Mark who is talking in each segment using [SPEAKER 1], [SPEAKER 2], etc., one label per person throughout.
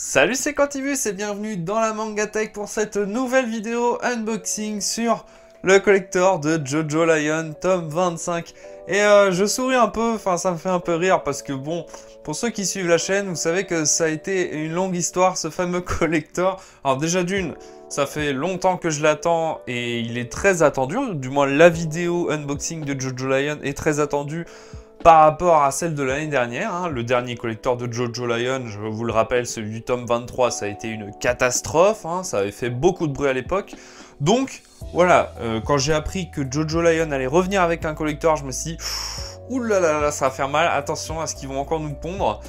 [SPEAKER 1] Salut, c'est Quantivus et bienvenue dans la Manga Tech pour cette nouvelle vidéo unboxing sur le collector de Jojo Lion tome 25. Et je souris un peu, enfin ça me fait un peu rire parce que bon, pour ceux qui suivent la chaîne, vous savez que ça a été une longue histoire ce fameux collector. Alors déjà d'une, ça fait longtemps que je l'attends et il est très attendu, du moins la vidéo unboxing de Jojo Lion est très attendue par rapport à celle de l'année dernière, hein. Le dernier collector de Jojo Lion, je vous le rappelle, celui du tome 23, ça a été une catastrophe, hein. Ça avait fait beaucoup de bruit à l'époque. Donc, voilà, quand j'ai appris que Jojo Lion allait revenir avec un collector, je me suis dit, oulala, ça va faire mal, attention à ce qu'ils vont encore nous pondre.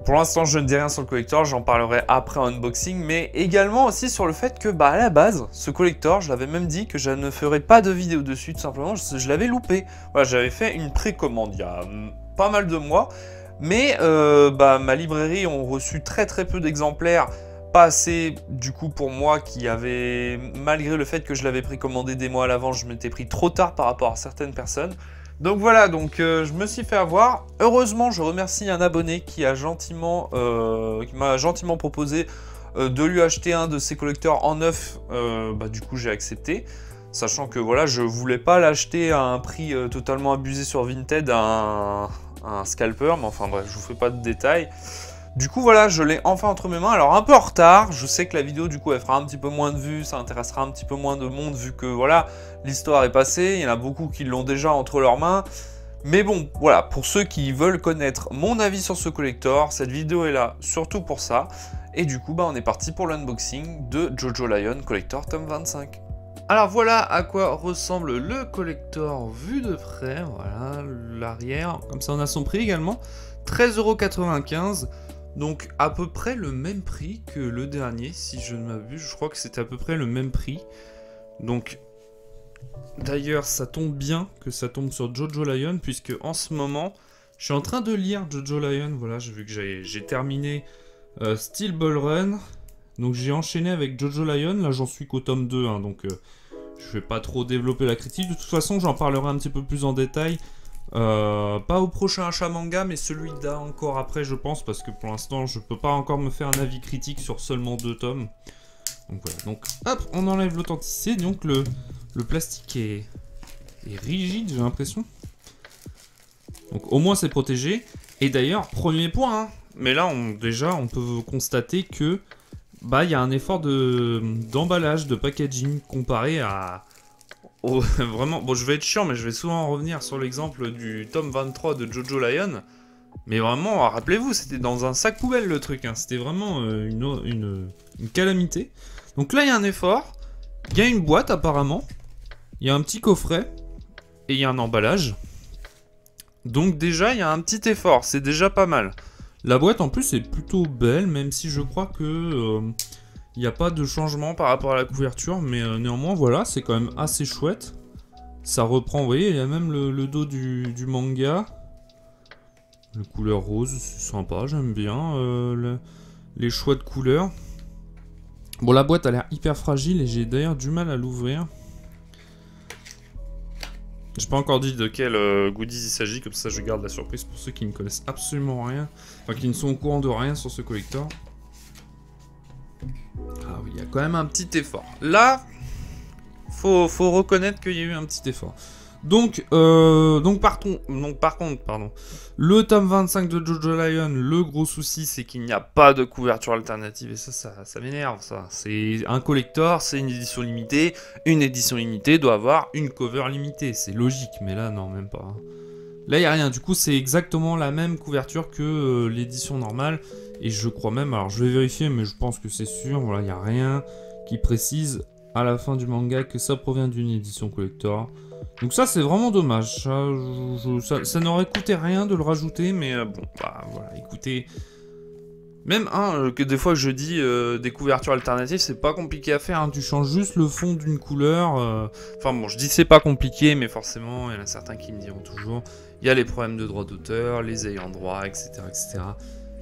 [SPEAKER 1] Pour l'instant, je ne dis rien sur le collector, j'en parlerai après en unboxing, mais également aussi sur le fait que, à la base, ce collector, je l'avais même dit que je ne ferais pas de vidéo dessus, tout simplement, je l'avais loupé. Voilà, j'avais fait une précommande il y a pas mal de mois, mais ma librairie ont reçu très peu d'exemplaires, pas assez du coup pour moi qui avait, malgré le fait que je l'avais précommandé des mois à l'avance, je m'étais pris trop tard par rapport à certaines personnes. Donc voilà, je me suis fait avoir. Heureusement, je remercie un abonné qui m'a gentiment proposé de lui acheter un de ses collecteurs en neuf. Du coup, j'ai accepté. Sachant que voilà, je voulais pas l'acheter à un prix totalement abusé sur Vinted à un scalper. Mais enfin bref, je vous fais pas de détails. Du coup voilà, je l'ai enfin entre mes mains, alors un peu en retard, je sais que la vidéo du coup elle fera un petit peu moins de vues, ça intéressera un petit peu moins de monde vu que voilà, l'histoire est passée, il y en a beaucoup qui l'ont déjà entre leurs mains. Mais bon, voilà, pour ceux qui veulent connaître mon avis sur ce collector, cette vidéo est là surtout pour ça. Et du coup, on est parti pour l'unboxing de Jojo Lion Collector tome 25. Alors voilà à quoi ressemble le collector vu de près, voilà, l'arrière, comme ça on a son prix également, 13,95 €. Donc à peu près le même prix que le dernier, si je ne m'abuse, je crois que c'était à peu près le même prix. Donc d'ailleurs ça tombe bien que ça tombe sur Jojo Lion, puisque en ce moment je suis en train de lire Jojo Lion, voilà, j'ai vu que j'ai terminé Steel Ball Run. Donc j'ai enchaîné avec Jojo Lion, là j'en suis qu'au tome 2, hein, donc je vais pas trop développer la critique. De toute façon j'en parlerai un petit peu plus en détail. Pas au prochain achat manga, mais celui d'encore après, je pense, parce que pour l'instant, je peux pas encore me faire un avis critique sur seulement 2 tomes. Donc voilà, donc hop, on enlève l'authenticité. Donc le plastique est rigide, j'ai l'impression. Donc au moins c'est protégé. Et d'ailleurs, premier point, hein, mais là déjà on peut constater que il y a un effort d'emballage, de packaging comparé à... vraiment, bon, je vais être chiant, mais je vais souvent en revenir sur l'exemple du tome 23 de Jojo Lion. Mais vraiment, rappelez-vous, c'était dans un sac poubelle le truc, hein. C'était vraiment une calamité. Donc là, il y a un effort. Il y a une boîte apparemment. Il y a un petit coffret. Et il y a un emballage. Donc déjà, il y a un petit effort. C'est déjà pas mal. La boîte en plus est plutôt belle, même si je crois que... il n'y a pas de changement par rapport à la couverture, mais néanmoins, voilà, c'est quand même assez chouette. Ça reprend, vous voyez, il y a même le dos du manga. Le couleur rose, c'est sympa, j'aime bien les choix de couleurs. Bon, la boîte a l'air hyper fragile et j'ai d'ailleurs du mal à l'ouvrir. J'ai pas encore dit de quel goodies il s'agit, comme ça je garde la surprise pour ceux qui ne connaissent absolument rien, enfin qui ne sont au courant de rien sur ce collector. Ah oui, il y a quand même un petit effort. Là, faut reconnaître qu'il y a eu un petit effort. Donc par contre, pardon, le tome 25 de Jojo Lion, le gros souci, c'est qu'il n'y a pas de couverture alternative. Et ça m'énerve, ça. C'est un collector, c'est une édition limitée. Une édition limitée doit avoir une cover limitée. C'est logique, mais là, non, même pas. Là, il n'y a rien. Du coup, c'est exactement la même couverture que l'édition normale. Et je crois même, alors je vais vérifier, mais je pense que c'est sûr, voilà, il n'y a rien qui précise à la fin du manga que ça provient d'une édition collector. Donc ça, c'est vraiment dommage. Ça n'aurait coûté rien de le rajouter, mais voilà, écoutez... Même, que des fois je dis des couvertures alternatives, c'est pas compliqué à faire, hein. Tu changes juste le fond d'une couleur. Enfin bon, je dis c'est pas compliqué, mais forcément, il y en a certains qui me diront toujours, il y a les problèmes de droit d'auteur, les ayants droit, etc., etc.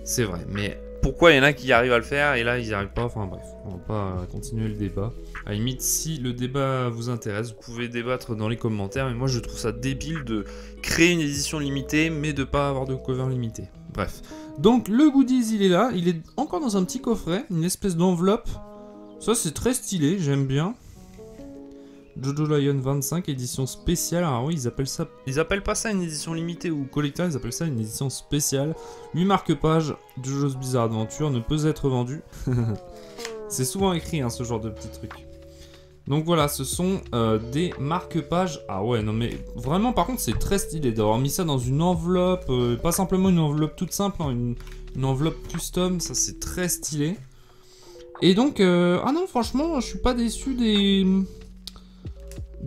[SPEAKER 1] C'est vrai, mais pourquoi il y en a qui arrivent à le faire et là ils n'y arrivent pas? Enfin bref, on va pas continuer le débat. À la limite, si le débat vous intéresse, vous pouvez débattre dans les commentaires, mais moi je trouve ça débile de créer une édition limitée mais de pas avoir de cover limitée.
[SPEAKER 2] Bref. Donc le goodies il est là, il est encore dans un petit coffret, une espèce d'enveloppe. Ça c'est très stylé, j'aime bien. Jojo Lion 25, édition spéciale. Alors oui, ils appellent pas ça une édition limitée ou collector, ils appellent ça une édition spéciale. 8 marque-pages, Jojo's Bizarre Adventure ne peut être vendu. C'est souvent écrit hein, ce genre de petits trucs. Donc voilà, ce sont des marque-pages. Ah ouais, non mais vraiment par contre c'est très stylé d'avoir mis ça dans une enveloppe. Pas simplement une enveloppe toute simple, hein, une enveloppe custom, ça c'est très stylé. Et donc, ah non franchement je suis pas déçu des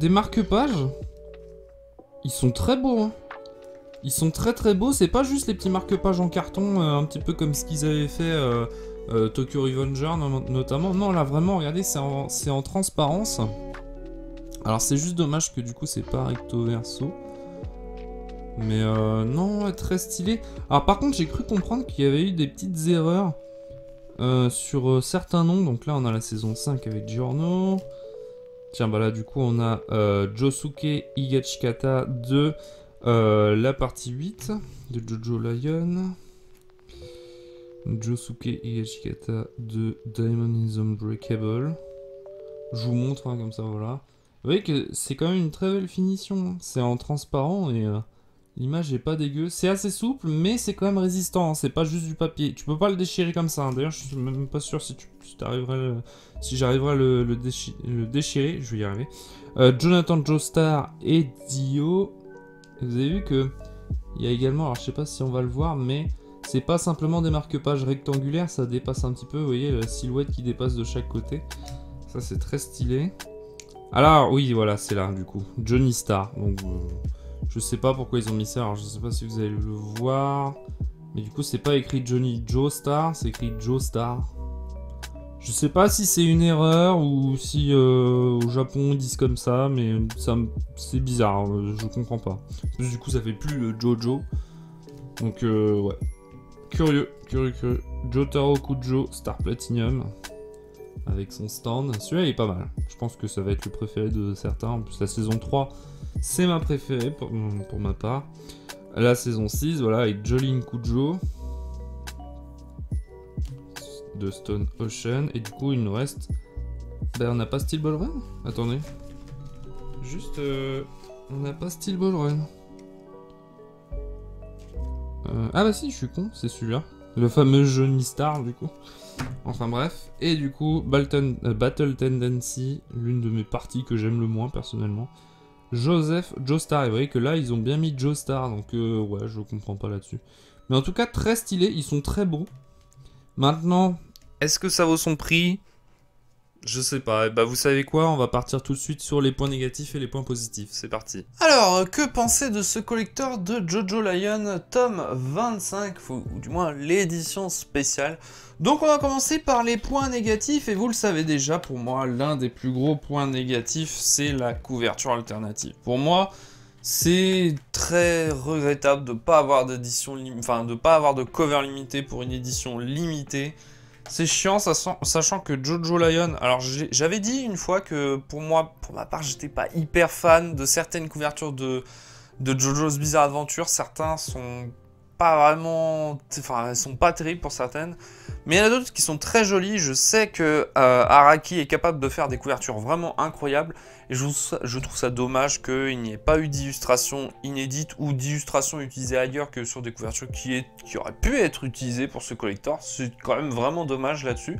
[SPEAKER 2] marque-pages. Ils sont très beaux hein. Ils sont très très beaux, c'est pas juste les petits marque-pages en carton, un petit peu comme ce qu'ils avaient fait Tokyo Revenger notamment. Non là vraiment, regardez, c'est en transparence. Alors c'est juste dommage que du coup c'est pas recto verso. Mais non, très stylé. Alors par contre j'ai cru comprendre qu'il y avait eu des petites erreurs sur certains noms. Donc là on a la saison 5 avec Giorno. Tiens, bah là, du coup, on a Josuke Higashikata de la partie 8 de Jojo Lion. Josuke Higashikata de Diamond is Unbreakable. Je vous montre, hein, comme ça, voilà. Vous voyez que c'est quand même une très belle finition. C'est en transparent et l'image est pas dégueu. C'est assez souple, mais c'est quand même résistant. Hein. C'est pas juste du papier. Tu peux pas le déchirer comme ça. Hein. D'ailleurs, je suis même pas sûr si j'arriverai à le déchirer. Je vais y arriver. Jonathan Joestar et Dio. Vous avez vu que il y a également, alors je sais pas si on va le voir, mais c'est pas simplement des marque-pages rectangulaires. Ça dépasse un petit peu. Vous voyez la silhouette qui dépasse de chaque côté. Ça, c'est très stylé. Alors, oui, voilà, c'est là, du coup. Johnny Star. Donc, je sais pas pourquoi ils ont mis ça. Alors, je sais pas si vous allez le voir. Mais du coup, c'est pas écrit Johnny Joe Star, c'est écrit Joe Star. Je sais pas si c'est une erreur ou si au Japon ils disent comme ça, mais c'est bizarre, je comprends pas. Du coup, ça fait plus le Jojo. Donc, ouais. Curieux. Jotaro Kujo Star Platinum. Avec son stand. Celui-là, il est pas mal. Je pense que ça va être le préféré de certains. En plus, la saison 3, c'est ma préférée pour ma part. La saison 6, voilà, avec Jolene Kujo. De Stone Ocean. Et du coup, il nous reste... Ben, on n'a pas Steel Ball Run. Attendez. Juste... on n'a pas Steel Ball Run. Ah bah si, je suis con, c'est celui-là. Le fameux Johnny Star, du coup. Enfin bref, et du coup, Battle Tendency, l'une de mes parties que j'aime le moins personnellement. Joseph Joestar, et vous voyez que là, ils ont bien mis Joestar, donc ouais, je comprends pas là-dessus. Mais en tout cas, très stylé, ils sont très beaux. Maintenant, est-ce que ça vaut son prix? Je sais pas, bah vous savez quoi, on va partir tout de suite sur les points négatifs et les points positifs, c'est parti.
[SPEAKER 1] Alors, que penser de ce collector de Jojo Lion, tome 25, ou du moins l'édition spéciale? Donc on va commencer par les points négatifs, et vous le savez déjà, pour moi, l'un des plus gros points négatifs, c'est la couverture alternative. Pour moi, c'est très regrettable de ne pas avoir d'édition, enfin de pas avoir de cover limité pour une édition limitée. C'est chiant, sachant que Jojo Lion... Alors, j'avais dit une fois que, pour moi, pour ma part, j'étais pas hyper fan de certaines couvertures de Jojo's Bizarre Adventure. Certains sont pas vraiment... Enfin, elles sont pas terribles pour certaines. Mais il y en a d'autres qui sont très jolies. Je sais que Araki est capable de faire des couvertures vraiment incroyables. Et je trouve ça dommage qu'il n'y ait pas eu d'illustration inédite ou d'illustration utilisée ailleurs que sur des couvertures qui auraient pu être utilisées pour ce collector. C'est quand même vraiment dommage là-dessus.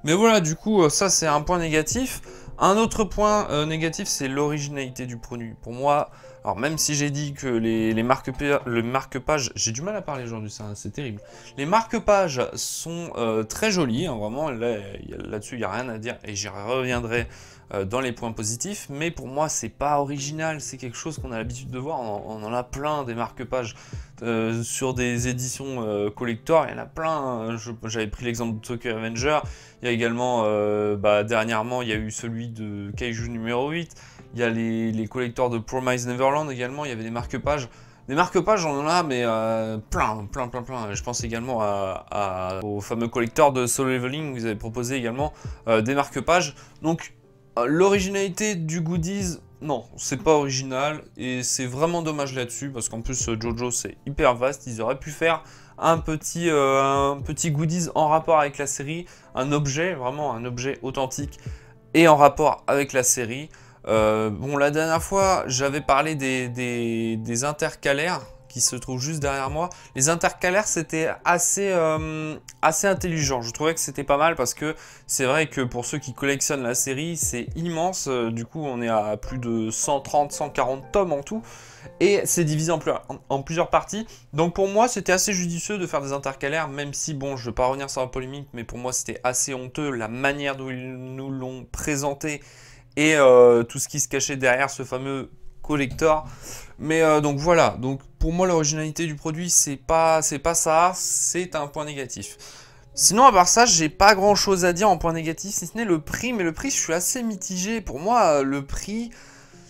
[SPEAKER 1] Mais voilà, du coup, ça c'est un point négatif. Un autre point négatif, c'est l'originalité du produit. Pour moi, alors même si j'ai dit que le marque-page, j'ai du mal à parler aujourd'hui, c'est terrible. Les marque-pages sont très jolis, hein, vraiment, là-dessus il n'y a rien à dire et j'y reviendrai dans les points positifs. Mais pour moi, c'est pas original, c'est quelque chose qu'on a l'habitude de voir. On en a plein des marque-pages sur des éditions collector, il y en a plein. J'avais pris l'exemple de Tokyo Avenger. Il y a également, dernièrement, il y a eu celui de Kaiju numéro 8. Il y a les collectors de Promise Neverland également. Il y avait des marque-pages. Des marque-pages, on en a, mais plein. Je pense également au fameux collector de Solo Leveling. Vous avez proposé également des marque-pages. Donc, l'originalité du goodies, non, c'est pas original. Et c'est vraiment dommage là-dessus. Parce qu'en plus, Jojo, c'est hyper vaste. Ils auraient pu faire un petit goodies en rapport avec la série, un objet, vraiment un objet authentique et en rapport avec la série. Bon, la dernière fois, j'avais parlé des intercalaires qui se trouvent juste derrière moi. Les intercalaires, c'était assez intelligent. Je trouvais que c'était pas mal parce que c'est vrai que pour ceux qui collectionnent la série, c'est immense. Du coup, on est à plus de 130, 140 tomes en tout. Et c'est divisé en plusieurs parties. Donc pour moi, c'était assez judicieux de faire des intercalaires, même si, bon, je ne vais pas revenir sur la polémique, mais pour moi, c'était assez honteux la manière dont ils nous l'ont présenté et tout ce qui se cachait derrière ce fameux collector. Mais donc voilà, donc pour moi l'originalité du produit c'est pas ça, c'est un point négatif. Sinon à part ça, j'ai pas grand chose à dire en point négatif si ce n'est le prix, mais le prix je suis assez mitigé. Pour moi le prix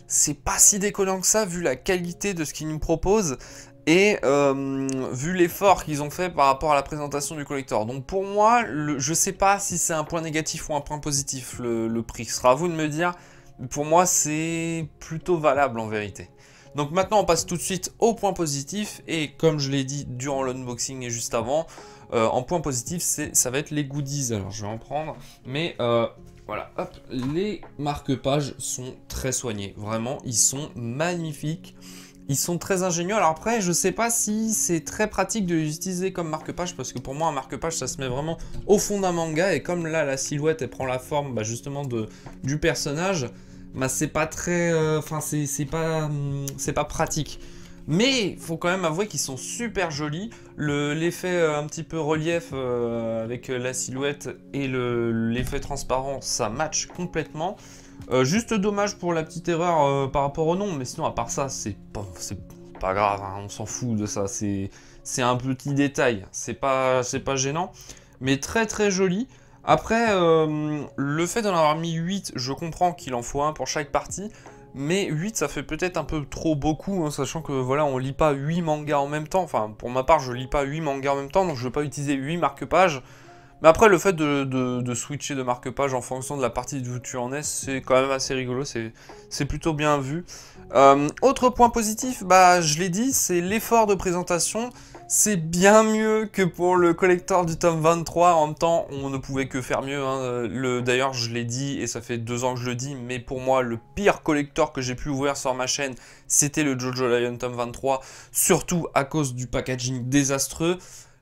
[SPEAKER 1] c'est pas si déconnant que ça vu la qualité de ce qu'ils nous proposent et vu l'effort qu'ils ont fait par rapport à la présentation du collector. Donc pour moi, je sais pas si c'est un point négatif ou un point positif le prix, ce sera à vous de me dire. Pour moi c'est plutôt valable en vérité. Donc maintenant on passe tout de suite au point positif et comme je l'ai dit durant l'unboxing et juste avant, en point positif ça va être les goodies. Alors je vais en prendre, mais voilà, hop, les marque-pages sont très soignés, vraiment ils sont magnifiques, ils sont très ingénieux. Alors après je sais pas si c'est très pratique de les utiliser comme marque-page parce que pour moi un marque-page ça se met vraiment au fond d'un manga et comme là la silhouette elle prend la forme justement du personnage, bah c'est pas très, enfin c'est pas pratique. Mais il faut quand même avouer qu'ils sont super jolis. L'effet un petit peu relief avec la silhouette et l'effet transparent, ça match complètement. Juste dommage pour la petite erreur par rapport au nom, mais sinon à part ça, c'est pas grave, hein, on s'en fout de ça. C'est un petit détail, c'est pas gênant, mais très très joli. Après, le fait d'en avoir mis 8, je comprends qu'il en faut un pour chaque partie, mais 8 ça fait peut-être un peu trop beaucoup, hein, sachant que voilà, on lit pas 8 mangas en même temps, enfin pour ma part je lis pas 8 mangas en même temps, donc je vais pas utiliser 8 marque-pages. Mais après le fait de switcher de marque-page en fonction de la partie d'où tu en es, c'est quand même assez rigolo, c'est plutôt bien vu. Autre point positif, bah je l'ai dit, c'est l'effort de présentation. C'est bien mieux que pour le collector du tome 23, en même temps on ne pouvait que faire mieux, hein. D'ailleurs je l'ai dit et ça fait 2 ans que je le dis, mais pour moi le pire collector que j'ai pu ouvrir sur ma chaîne c'était le Jojo Lion tome 23, surtout à cause du packaging désastreux.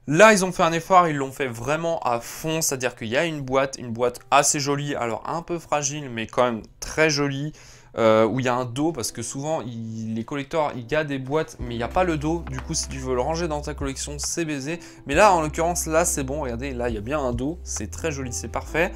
[SPEAKER 1] Là ils ont fait un effort, ils l'ont fait vraiment à fond, c'est à dire qu'il y a une boîte assez jolie, alors un peu fragile mais quand même très jolie. Où il y a un dos, parce que souvent les collectors il y a des boîtes mais il n'y a pas le dos, du coup si tu veux le ranger dans ta collection c'est baisé, mais là en l'occurrence là c'est bon, regardez là il y a bien un dos, c'est très joli, c'est parfait.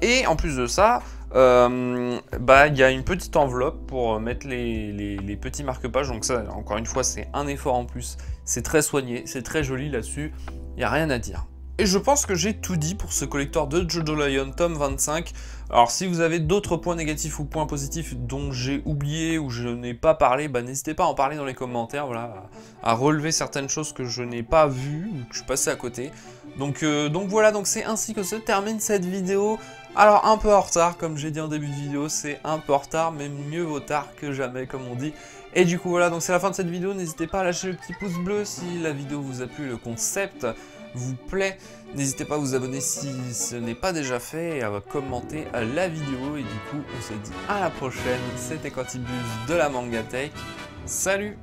[SPEAKER 1] Et en plus de ça bah il y a une petite enveloppe pour mettre les petits marque-pages, donc ça encore une fois c'est un effort en plus, c'est très soigné, c'est très joli là-dessus, il n'y a rien à dire. Et je pense que j'ai tout dit pour ce collector de Jojo Lion tome 25. Alors si vous avez d'autres points négatifs ou points positifs dont j'ai oublié ou je n'ai pas parlé, bah, n'hésitez pas à en parler dans les commentaires, voilà, à relever certaines choses que je n'ai pas vues ou que je suis passé à côté. Donc voilà, donc c'est ainsi que se termine cette vidéo. Alors un peu en retard, comme j'ai dit en début de vidéo, c'est un peu en retard, mais mieux vaut tard que jamais comme on dit. Et du coup voilà, donc c'est la fin de cette vidéo, n'hésitez pas à lâcher le petit pouce bleu si la vidéo vous a plu, le concept vous plaît. N'hésitez pas à vous abonner si ce n'est pas déjà fait et à commenter la vidéo. Et du coup, on se dit à la prochaine. C'était Quantibus de la Mangatech. Salut!